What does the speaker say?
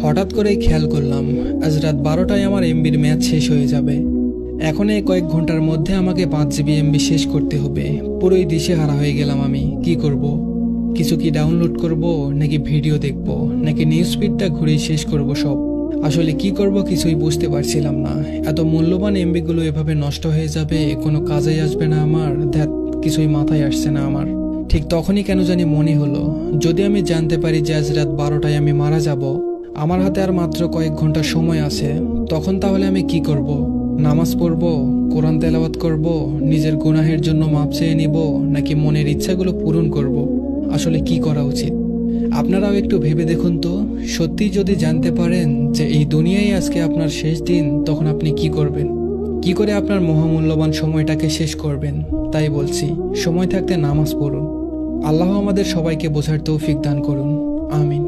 হঠাৎ করেই খেয়াল করলাম আজ রাত 12টায় আমার এমবির ম্যাচ শেষ হয়ে যাবে। এখন এই কয়েক ঘন্টার মধ্যে আমাকে 5 জিবি এমবি শেষ করতে হবে। পুরোই দিশেহারা হয়ে গেলাম। আমি কি করব? কিছু কি ডাউনলোড করব, নাকি ভিডিও দেখব, নাকি নিউজ ফিডটা ঘুরেই শেষ করব সব? আসলে কি করব কিছুই বুঝতে পারছিলাম না। এত মূল্যবান এমবিগুলো এভাবে নষ্ট হয়ে যাবে, কোনো কাজেই আসবে না আমার। ধ্যাত, কিছুই মাথায় আসছে না আমার। ঠিক তখনই কেন জানি মনে হলো, যদি আমি জানতে পারি যে আজ রাত 12টায় আমি মারা যাব, আমার হাতে আর মাত্র কয়েক ঘন্টা সময় আছে, তখন তাহলে আমি কি করব? নামাজ পড়ব, কোরআন তেলাওয়াত করব, নিজের গুনাহের জন্য মাপ চেয়ে নিব, নাকি মনের ইচ্ছাগুলো পূরণ করব? আসলে কি করা উচিত? আপনারাও একটু ভেবে দেখুন তো। সত্যি যদি জানতে পারেন যে এই দুনিয়ায় আজকে আপনার শেষ দিন, তখন আপনি কি করবেন? কি করে আপনার মহামূল্যবান সময়টাকে শেষ করবেন? তাই বলছি, সময় থাকতে নামাজ পড়ুন। আল্লাহ আমাদের সবাইকে বোঝার তৌফিক দান করুন। আমিন।